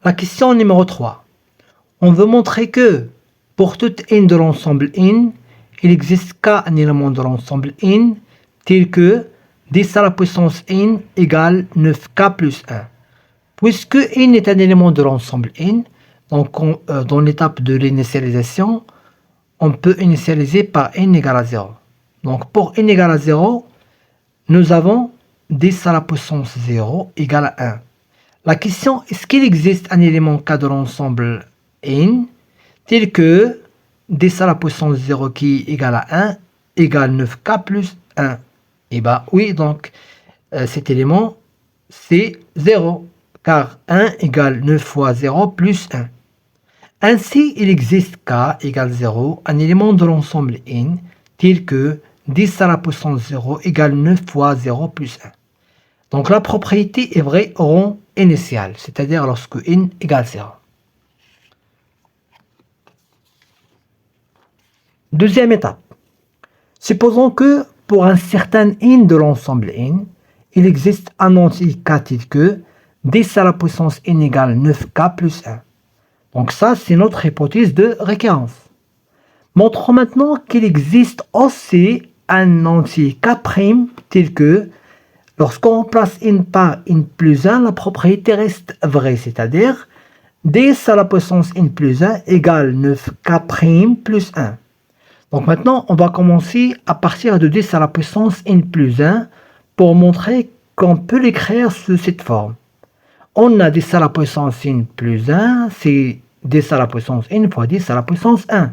La question numéro 3. On veut montrer que pour toute n de l'ensemble n, il n'existe qu'un élément de l'ensemble n tel que 10 à la puissance n égale 9k plus 1. Puisque n est un élément de l'ensemble n, donc dans l'étape de l'initialisation, on peut initialiser par n égale à 0. Donc pour n égale à 0, nous avons 10 à la puissance 0 égale à 1. La question, est-ce qu'il existe un élément k de l'ensemble n tel que 10 à la puissance 0 qui est égal à 1 égale 9k plus 1? Et bien oui, donc cet élément c'est 0, car 1 égale 9 fois 0 plus 1. Ainsi, il existe k égale 0, un élément de l'ensemble n tel que 10 à la puissance 0 égale 9 fois 0 plus 1. Donc la propriété est vraie au rang initial, c'est-à-dire lorsque n égale 0. Deuxième étape. Supposons que pour un certain n de l'ensemble n, il existe un entier k tel que 10 à la puissance n égale 9k plus 1. Donc ça, c'est notre hypothèse de récurrence. Montrons maintenant qu'il existe aussi un entier k' tel que lorsqu'on remplace n par n plus 1, la propriété reste vraie, c'est-à-dire 10 à la puissance n plus 1 égale 9k' plus 1. Donc maintenant, on va commencer à partir de 10 à la puissance n plus 1 pour montrer qu'on peut l'écrire sous cette forme. On a 10 à la puissance n plus 1, c'est 10 à la puissance n fois 10 à la puissance 1.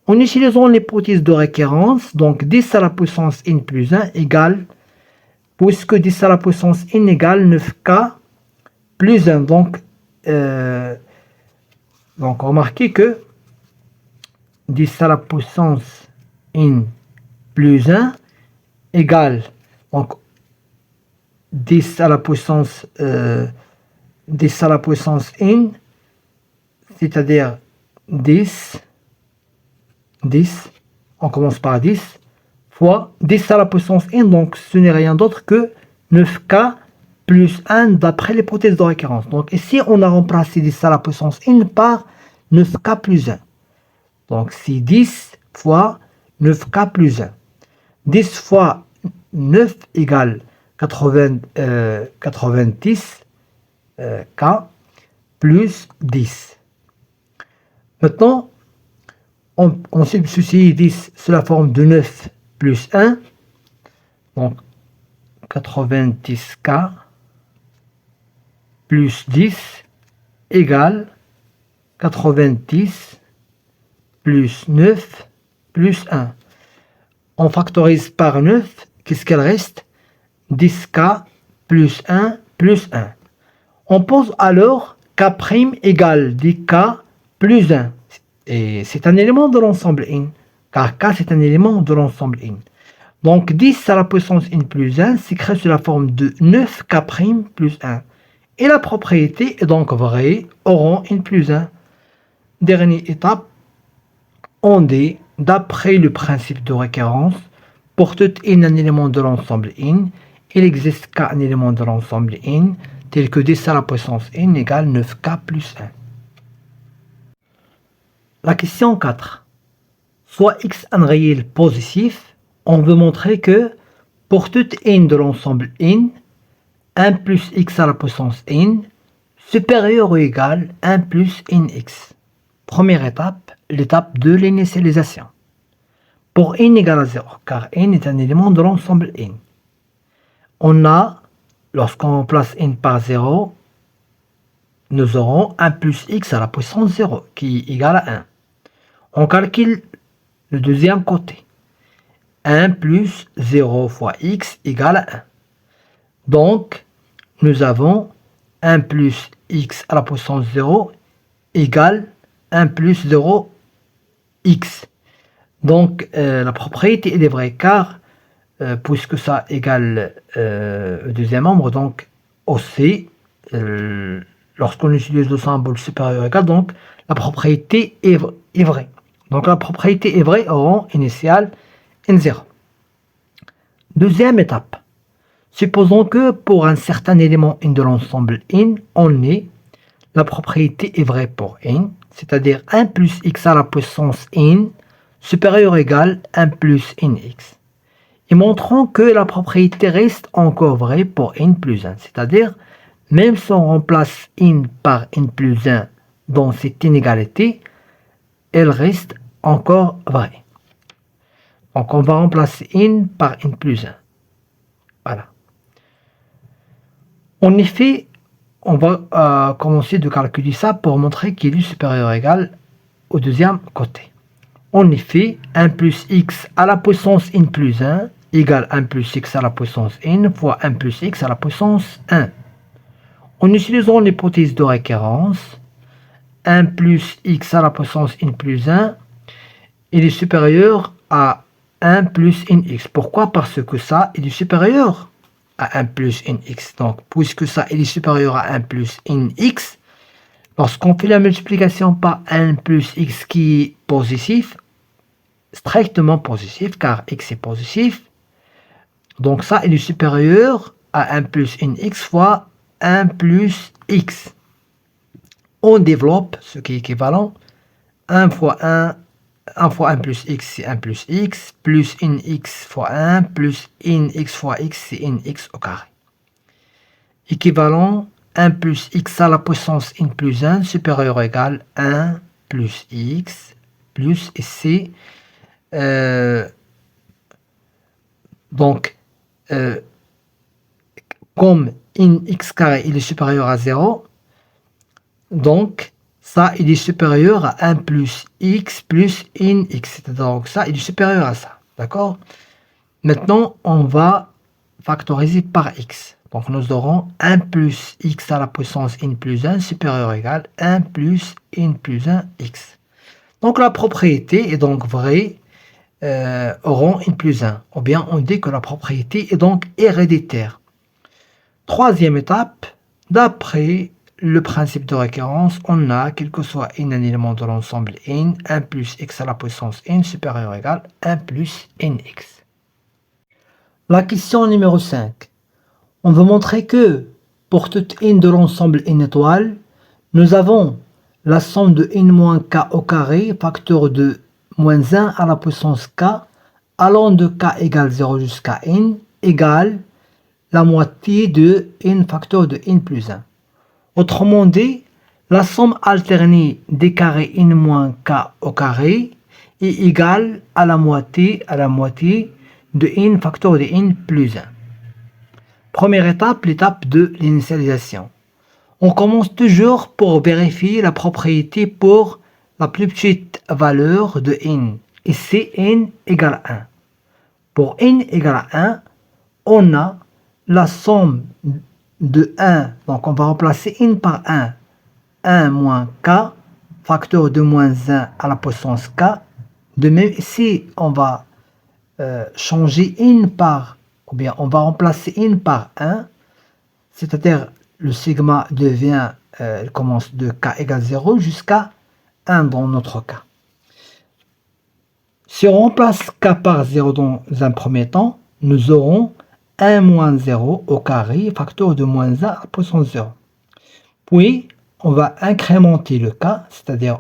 En utilisant l'hypothèse de récurrence, donc 10 à la puissance n plus 1 égale, puisque 10 à la puissance n égale 9k plus 1. Donc remarquez que 10 à la puissance n plus 1 égale donc 10 à la puissance n, c'est-à-dire 10, on commence par 10, fois 10 à la puissance n, donc ce n'est rien d'autre que 9k plus 1 d'après l'hypothèse de récurrence. Donc ici, on a remplacé 10 à la puissance n par 9k plus 1. Donc c'est 10 fois 9k plus 1. 10 fois 9 égale 90 k plus 10. Maintenant, on substitue 10 sous la forme de 9 plus 1. Donc 90k plus 10 égale 90 plus 9 plus 1. On factorise par 9, qu'est-ce qu'elle reste? 10k plus 1 plus 1. On pose alors k' égale 10k plus 1. Et c'est un élément de l'ensemble n, car k c'est un élément de l'ensemble n. Donc 10 à la puissance n plus 1 s'écrit sous la forme de 9k' plus 1. Et la propriété est donc vraie au rang n plus 1. Dernière étape, on dit, d'après le principe de récurrence, pour tout n un élément de l'ensemble n, il existe qu'un élément de l'ensemble n, tel que 10 à la puissance n égale 9k plus 1. La question 4. Soit x un réel positif, on veut montrer que pour tout n de l'ensemble n, 1 plus x à la puissance n supérieur ou égal 1 plus nx. Première étape, l'étape de l'initialisation. Pour n égale à 0, car n est un élément de l'ensemble n. On a, lorsqu'on remplace n par 0, nous aurons 1 plus x à la puissance 0, qui est égal à 1. On calcule le deuxième côté. 1 plus 0 fois x égale à 1. Donc, nous avons 1 plus x à la puissance 0 égale 1 plus 0 x. Donc, la propriété est vraie, car puisque ça égale le deuxième membre, donc aussi, lorsqu'on utilise le symbole supérieur égal, donc la propriété est vraie. Donc la propriété est vraie au rang initial n0. Deuxième étape. Supposons que pour un certain élément n de l'ensemble n, on ait la propriété est vraie pour n, c'est-à-dire 1 plus x à la puissance n supérieur ou égal 1 plus nx. Et montrons que la propriété reste encore vraie pour n plus 1, c'est-à-dire même si on remplace n par n plus 1 dans cette inégalité, elle reste encore vraie. Donc on va remplacer n par n plus 1. Voilà. En effet, on va commencer de calculer ça pour montrer qu'il est supérieur ou égal au deuxième côté. En effet, 1 plus x à la puissance n plus 1 égale 1 plus x à la puissance n fois 1 plus x à la puissance 1. En utilisant l'hypothèse de récurrence, 1 plus x à la puissance n plus 1, il est supérieur à 1 plus nx. Pourquoi? Parce que ça, il est supérieur à 1 plus nx. Donc, puisque ça, il est supérieur à 1 plus nx, lorsqu'on fait la multiplication par 1 plus x qui est positif, strictement positif, car x est positif, donc ça, il est supérieur à 1 plus nx fois 1 plus x. On développe ce qui est équivalent. 1 fois 1 plus x, c'est 1 plus x, plus nx fois 1, plus nx fois x, c'est nx au carré. Équivalent 1 plus x à la puissance n plus 1 supérieur ou égal 1 plus x plus c. Donc, comme nx carré il est supérieur à 0, donc ça il est supérieur à 1 plus x plus nx. Donc ça il est supérieur à ça. D'accord? Maintenant, on va factoriser par x. Donc nous aurons 1 plus x à la puissance n plus 1 supérieur ou égal 1 plus n plus 1 x. Donc la propriété est donc vraie au rang n plus 1. Ou bien on dit que la propriété est donc héréditaire. Troisième étape, d'après le principe de récurrence, on a, quel que soit n un élément de l'ensemble n, 1 plus x à la puissance n supérieur ou égal 1 plus nx. La question numéro 5. On veut montrer que pour toute n de l'ensemble n étoiles, nous avons la somme de n moins k au carré, facteur de moins 1 à la puissance k, allant de k égale 0 jusqu'à n, égale la moitié de n facteur de n plus 1. Autrement dit, la somme alternée des carrés n moins k au carré est égale à la moitié de n facteur de n plus 1. Première étape, l'étape de l'initialisation. On commence toujours pour vérifier la propriété pour la plus petite valeur de n. Et c'est n égale 1. Pour n égale 1, on a la somme de 1. Donc on va remplacer n par 1. 1 moins k, facteur de moins 1 à la puissance k. De même, ici, on va changer n par, ou bien on va remplacer n par 1. C'est-à-dire, le sigma devient, commence de k égale 0 jusqu'à 1 dans notre cas. Si on remplace k par 0 dans un premier temps, nous aurons 1 moins 0 au carré, facteur de moins 1 à la puissance 0. Puis, on va incrémenter le k, c'est-à-dire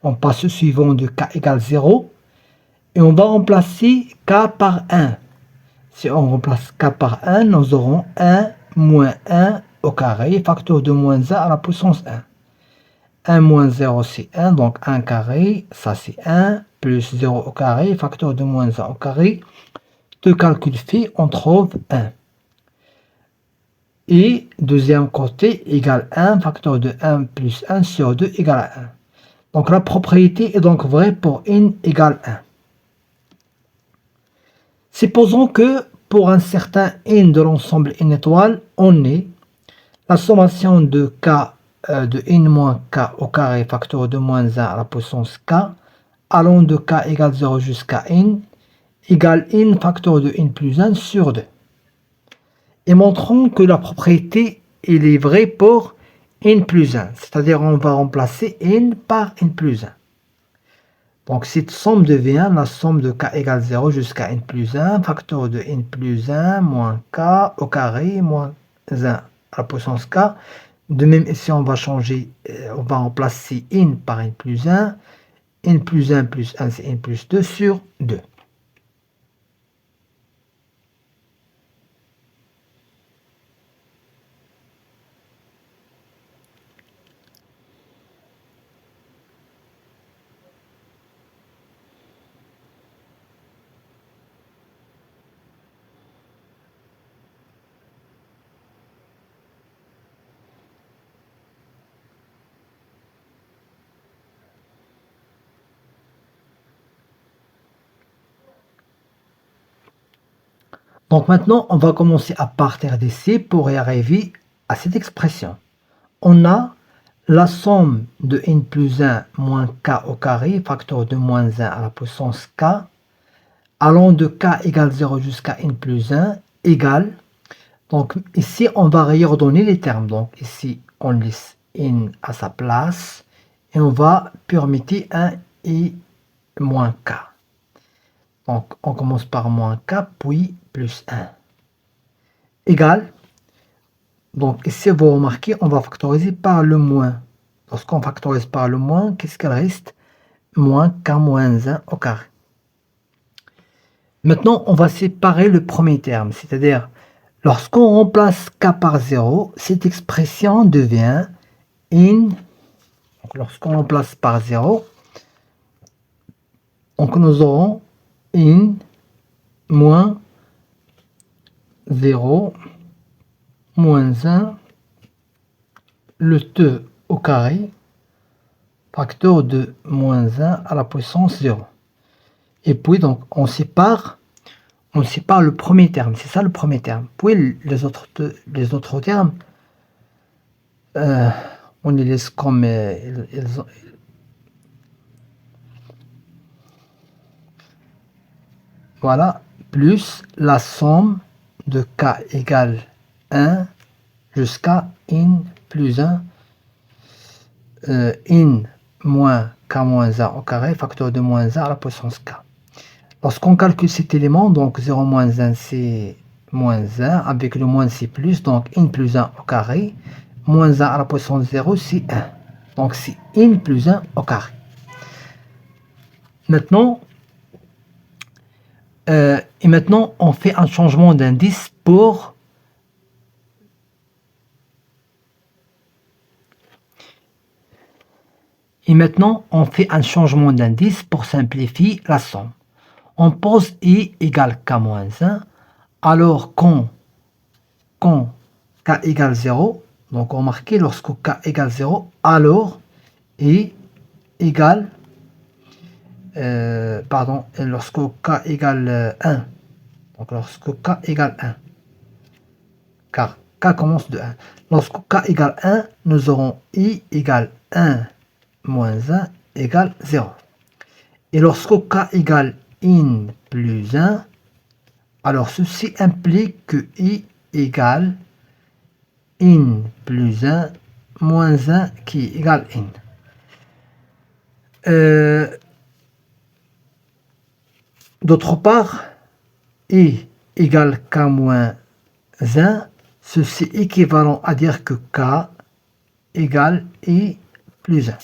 on passe au suivant de k égale 0, et on va remplacer k par 1. Si on remplace k par 1, nous aurons 1 moins 1 au carré, facteur de moins 1 à la puissance 1. 1 moins 0, c'est 1, donc 1 carré, ça c'est 1, plus 0 au carré, facteur de moins 1 au carré. Deux calculs faits, on trouve 1. Et deuxième côté, égale 1, facteur de 1 plus 1 sur 2 égale à 1. Donc la propriété est donc vraie pour n égale 1. Supposons que pour un certain n de l'ensemble n étoile, on ait la sommation de k de n moins k au carré, facteur de moins 1 à la puissance k, allant de k égale 0 jusqu'à n, égale n facteur de n plus 1 sur 2. Et montrons que la propriété elle est vraie pour n plus 1, c'est-à-dire on va remplacer n par n plus 1. Donc cette somme devient la somme de k égale 0 jusqu'à n plus 1, facteur de n plus 1 moins k au carré moins 1 à la puissance k, De même, ici, on va changer, on va remplacer in par n plus 1. N plus 1 plus 1, c'est n plus 2 sur 2. Donc maintenant, on va commencer à partir d'ici pour y arriver à cette expression. On a la somme de n plus 1 moins k au carré, facteur de moins 1 à la puissance k, allant de k égale 0 jusqu'à n plus 1, égale. Donc ici, on va réordonner les termes. Donc ici, on laisse n à sa place et on va permettre 1 et moins k. Donc on commence par moins k, puis plus 1. Égal. Donc ici, vous remarquez, on va factoriser par le moins. Lorsqu'on factorise par le moins, qu'est-ce qu'il reste? Moins k moins 1 au carré. Maintenant, on va séparer le premier terme, c'est-à-dire, lorsqu'on remplace k par 0, cette expression devient in. Donc lorsqu'on remplace par 0, donc nous aurons in moins 0 moins 1 le 2 au carré, facteur de moins 1 à la puissance 0. Et puis donc on sépare le premier terme, c'est ça le premier terme. Puis les autres termes, on les laisse comme voilà, plus la somme de k égale 1 jusqu'à n plus 1, n moins k moins 1 au carré, facteur de moins 1 à la puissance k. Lorsqu'on calcule cet élément, donc 0 moins 1 c'est moins 1, avec le moins c'est plus, donc n plus 1 au carré, moins 1 à la puissance 0 c'est 1. Donc c'est n plus 1 au carré. Maintenant, on fait un changement d'indice pour simplifier la somme. On pose i égale k moins 1, alors quand k égale 0, donc remarquez, lorsque k égale 0, alors i égale, lorsque k égale 1, donc lorsque k égale 1, car k commence de 1, lorsque k égale 1, nous aurons i égale 1 moins 1 égale 0. Et lorsque k égale n plus 1, alors ceci implique que i égale n plus 1 moins 1 qui égale n. D'autre part, i égale k moins 1, ceci est équivalent à dire que k égale i plus 1.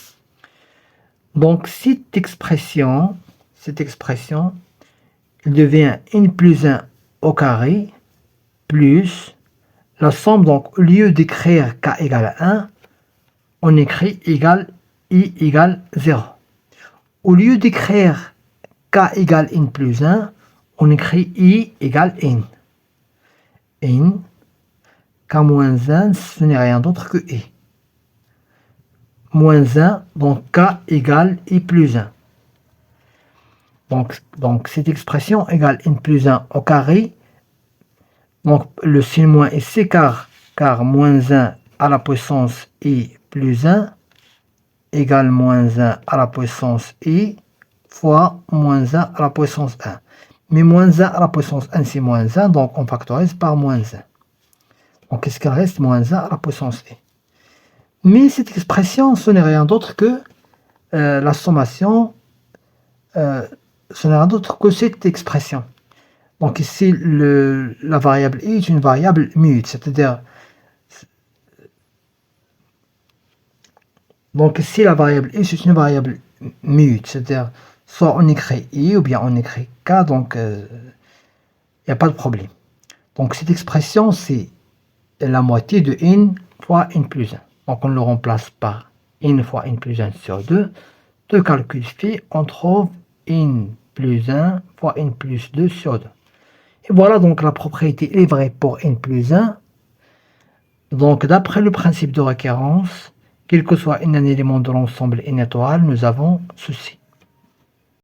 Donc cette expression devient n plus 1 au carré plus la somme. Donc au lieu d'écrire k égale 1, on écrit i égale 0. Au lieu d'écrire k égale n plus 1, on écrit i égale n. N, k moins 1, ce n'est rien d'autre que i. Moins 1, donc k égale i plus 1. Donc cette expression égale n plus 1 au carré. Donc le signe moins ici, car moins 1 à la puissance i plus 1 égale moins 1 à la puissance i fois moins 1 à la puissance 1. Mais moins 1 à la puissance 1, c'est moins 1, donc on factorise par moins 1. Donc qu'est-ce qu'il reste? Moins 1 à la puissance i. Mais cette expression, ce n'est rien d'autre que la sommation, ce n'est rien d'autre que cette expression. Donc ici, la variable i est une variable mute, c'est-à-dire Donc si la variable i c'est une variable mute, c'est-à-dire soit on écrit i ou bien on écrit k, donc il n'y a pas de problème. Donc cette expression c'est la moitié de n fois n plus 1. Donc on le remplace par n fois n plus 1 sur 2. De calcul fait, on trouve n plus 1 fois n plus 2 sur 2. Et voilà, donc la propriété est vraie pour n plus 1. Donc d'après le principe de récurrence, quel que soit un élément de l'ensemble n étoile, nous avons ceci.